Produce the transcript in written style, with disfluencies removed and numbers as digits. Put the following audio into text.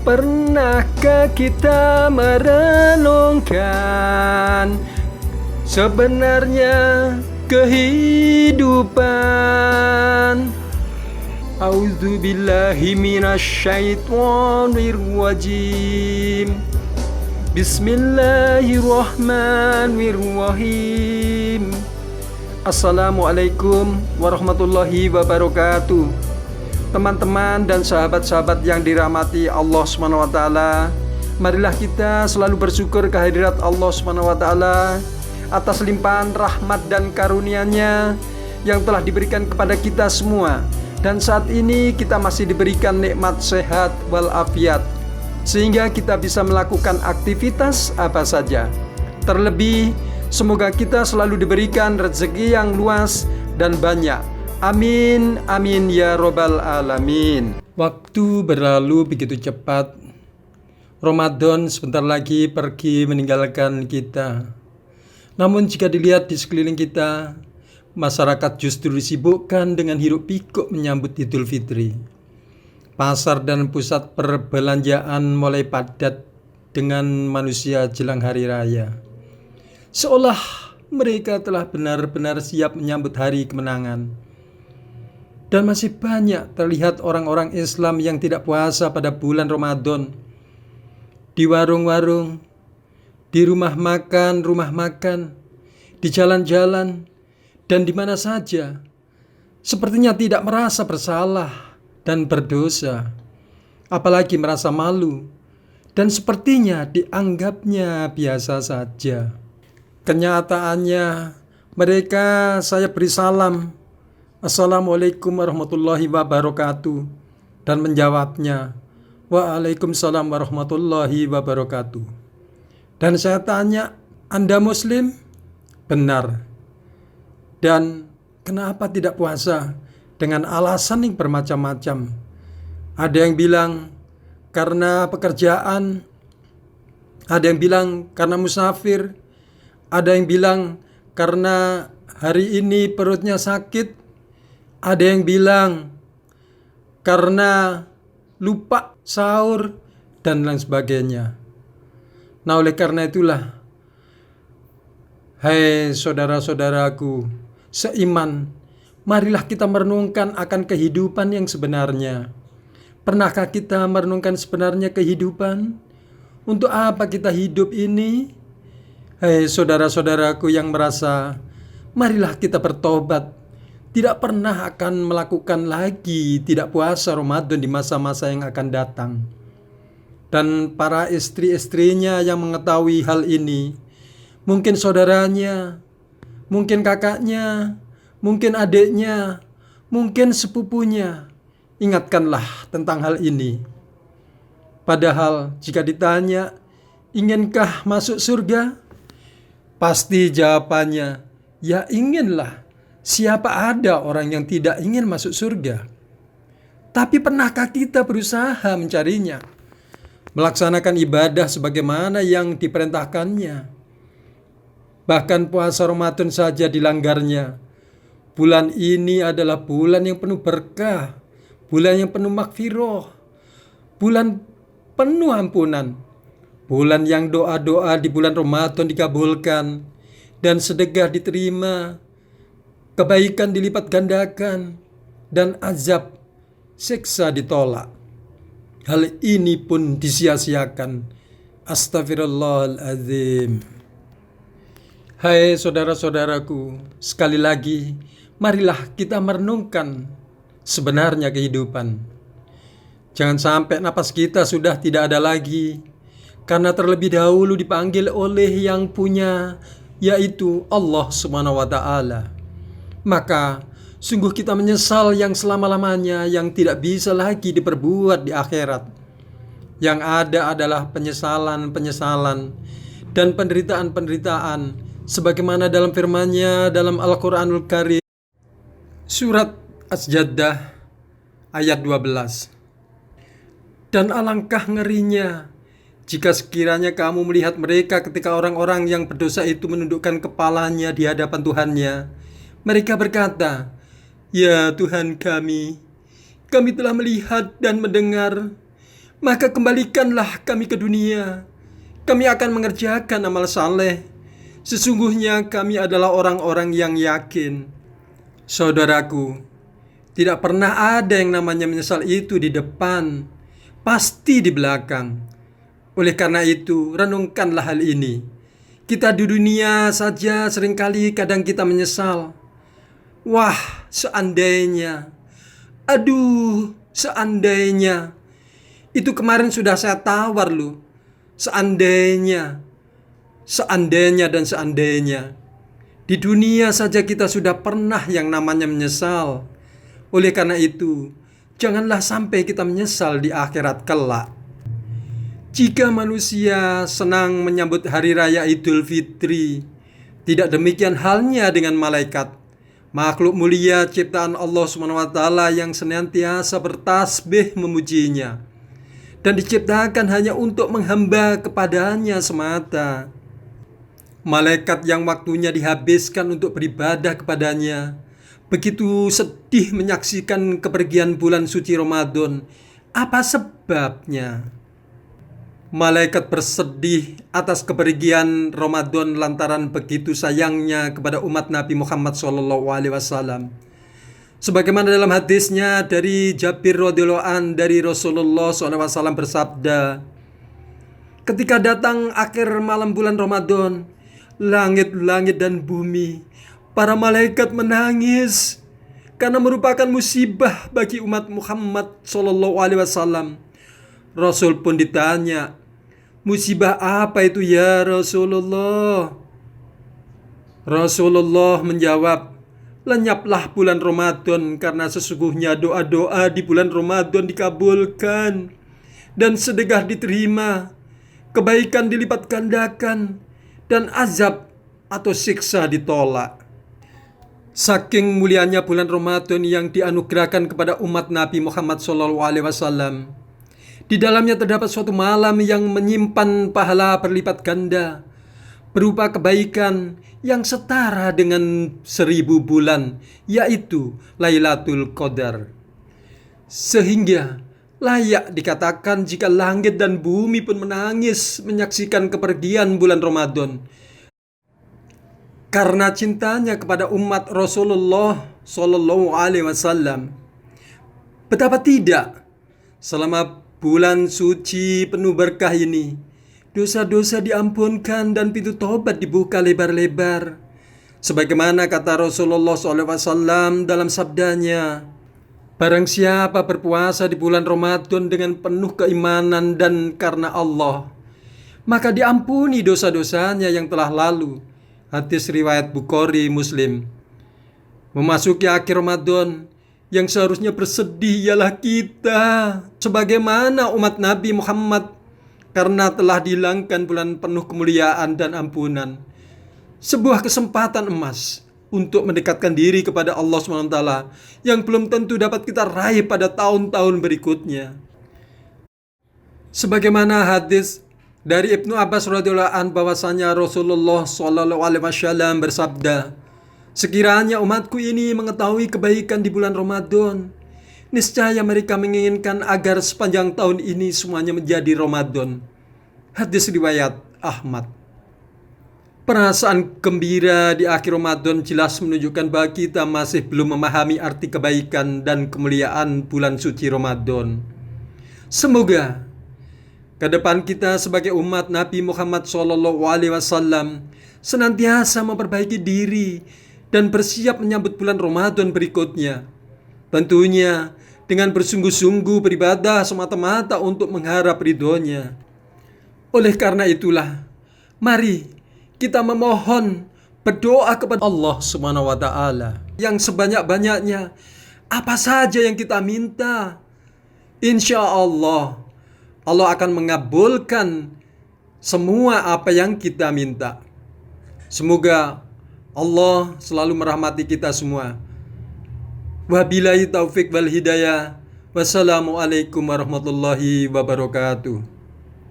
Pernahkah kita merenungkan sebenarnya kehidupan? A'udzubillahi minasyaitonirrajim. Bismillahirrahmanirrahim. Assalamualaikum warahmatullahi wabarakatuh. Teman-teman dan sahabat-sahabat yang dirahmati Allah SWT, marilah kita selalu bersyukur kehadirat Allah SWT atas limpahan rahmat dan karunia-Nya yang telah diberikan kepada kita semua. Dan saat ini kita masih diberikan nikmat sehat walafiat, sehingga kita bisa melakukan aktivitas apa saja. Terlebih, semoga kita selalu diberikan rezeki yang luas dan banyak. Amin, amin ya robbal alamin. Waktu berlalu begitu cepat. Ramadan sebentar lagi pergi meninggalkan kita. Namun jika dilihat di sekeliling kita, masyarakat justru disibukkan dengan hiruk pikuk menyambut Idul Fitri. Pasar dan pusat perbelanjaan mulai padat dengan manusia jelang hari raya. Seolah mereka telah benar-benar siap menyambut hari kemenangan. Dan masih banyak terlihat orang-orang Islam yang tidak puasa pada bulan Ramadan. Di warung-warung, di rumah makan, di jalan-jalan, dan di mana saja. Sepertinya tidak merasa bersalah dan berdosa, apalagi merasa malu, dan sepertinya dianggapnya biasa saja. Kenyataannya, mereka saya beri salam, Assalamualaikum warahmatullahi wabarakatuh, dan menjawabnya, Waalaikumsalam warahmatullahi wabarakatuh. Dan saya tanya, Anda Muslim? Benar. Dan kenapa tidak puasa? Dengan alasan yang bermacam-macam. Ada yang bilang karena pekerjaan, ada yang bilang karena musafir, ada yang bilang karena hari ini perutnya sakit, ada yang bilang karena lupa sahur, dan lain sebagainya. Nah, oleh karena itulah, hai saudara-saudaraku seiman, marilah kita merenungkan akan kehidupan yang sebenarnya. Pernahkah kita merenungkan sebenarnya kehidupan? Untuk apa kita hidup ini? Hai saudara-saudaraku yang merasa, marilah kita bertobat. Tidak pernah akan melakukan lagi tidak puasa Ramadan di masa-masa yang akan datang. Dan para istri-istrinya yang mengetahui hal ini, mungkin saudaranya, mungkin kakaknya, mungkin adiknya, mungkin sepupunya, ingatkanlah tentang hal ini. Padahal jika ditanya, inginkah masuk surga? Pasti jawabannya, ya inginlah. Siapa ada orang yang tidak ingin masuk surga? Tapi pernahkah kita berusaha mencarinya? Melaksanakan ibadah sebagaimana yang diperintahkannya? Bahkan puasa Ramadan saja dilanggarnya. Bulan ini adalah bulan yang penuh berkah, bulan yang penuh maghfirah, bulan penuh ampunan, bulan yang doa-doa di bulan Ramadan dikabulkan dan sedekah diterima, kebaikan dilipat gandakan, dan azab siksa ditolak. Hal ini pun disia-siakan. Astaghfirullahaladzim. Hai saudara-saudaraku, sekali lagi, marilah kita merenungkan sebenarnya kehidupan. Jangan sampai napas kita sudah tidak ada lagi, karena terlebih dahulu dipanggil oleh yang punya, yaitu Allah SWT. Maka sungguh kita menyesal yang selama-lamanya yang tidak bisa lagi diperbuat di akhirat. Yang ada adalah penyesalan-penyesalan dan penderitaan-penderitaan, sebagaimana dalam firman-Nya dalam Al-Quranul Karim, surat As-Sajdah ayat 12. Dan alangkah ngerinya jika sekiranya kamu melihat mereka ketika orang-orang yang berdosa itu menundukkan kepalanya di hadapan Tuhannya. Mereka berkata, "Ya Tuhan kami telah melihat dan mendengar maka kembalikanlah kami ke dunia. Kami akan mengerjakan amal saleh. Sesungguhnya kami adalah orang-orang yang yakin. Saudaraku, tidak pernah ada yang namanya menyesal itu di depan, pasti di belakang. Oleh karena itu, renungkanlah hal ini. Kita di dunia saja seringkali kadang kita menyesal. Wah, seandainya. Aduh, seandainya. Itu kemarin sudah saya tawar loh. Seandainya. Seandainya dan seandainya. Di dunia saja kita sudah pernah yang namanya menyesal. Oleh karena itu, janganlah sampai kita menyesal di akhirat kelak. Jika manusia senang menyambut hari raya Idul Fitri, tidak demikian halnya dengan malaikat, makhluk mulia ciptaan Allah SWT yang senantiasa bertasbih memujinya dan diciptakan hanya untuk menghamba kepadanya semata. Malaikat yang waktunya dihabiskan untuk beribadah kepadanya begitu sedih menyaksikan kepergian bulan suci Ramadan. Apa sebabnya? Malaikat bersedih atas kepergian Ramadan lantaran begitu sayangnya kepada umat Nabi Muhammad SAW. Sebagaimana dalam hadisnya dari Jabir radhiyallahu an dari Rasulullah SAW bersabda, ketika datang akhir malam bulan Ramadan, langit-langit dan bumi, para malaikat menangis karena merupakan musibah bagi umat Muhammad SAW. Rasul pun ditanya, musibah apa itu ya Rasulullah? Rasulullah menjawab, lenyaplah bulan Ramadan karena sesungguhnya doa-doa di bulan Ramadan dikabulkan dan sedekah diterima, kebaikan dilipat gandakan dan azab atau siksa ditolak. Saking mulianya bulan Ramadan yang dianugerahkan kepada umat Nabi Muhammad SAW, di dalamnya terdapat suatu malam yang menyimpan pahala berlipat ganda berupa kebaikan yang setara dengan 1000 bulan, yaitu Lailatul Qadar. Sehingga layak dikatakan jika langit dan bumi pun menangis menyaksikan kepergian bulan Ramadan karena cintanya kepada umat Rasulullah SAW. Betapa tidak, selama bulan suci penuh berkah ini, dosa-dosa diampunkan dan pintu tobat dibuka lebar-lebar. Sebagaimana kata Rasulullah SAW dalam sabdanya, barang siapa berpuasa di bulan Ramadan dengan penuh keimanan dan karena Allah, maka diampuni dosa-dosanya yang telah lalu. Hadis riwayat Bukhari Muslim. Memasuki akhir Ramadan, yang seharusnya bersedih ialah kita sebagaimana umat Nabi Muhammad karena telah dihilangkan bulan penuh kemuliaan dan ampunan. Sebuah kesempatan emas untuk mendekatkan diri kepada Allah SWT yang belum tentu dapat kita raih pada tahun-tahun berikutnya. Sebagaimana hadis dari Ibnu Abbas radhiyallahu an bahwasanya Rasulullah SAW bersabda, sekiranya umatku ini mengetahui kebaikan di bulan Ramadan, niscaya mereka menginginkan agar sepanjang tahun ini semuanya menjadi Ramadan. Hadis riwayat Ahmad. Perasaan gembira di akhir Ramadan jelas menunjukkan bahwa kita masih belum memahami arti kebaikan dan kemuliaan bulan suci Ramadan. Semoga ke depan kita sebagai umat Nabi Muhammad SAW senantiasa memperbaiki diri dan bersiap menyambut bulan Ramadan berikutnya. Tentunya dengan bersungguh-sungguh beribadah semata-mata untuk mengharap ridhonya. Oleh karena itulah, mari kita memohon berdoa kepada Allah SWT yang sebanyak-banyaknya. Apa saja yang kita minta, insya Allah akan mengabulkan semua apa yang kita minta. Semoga Allah selalu merahmati kita semua. Wabillahi taufik wal hidayah. Wassalamualaikum warahmatullahi wabarakatuh.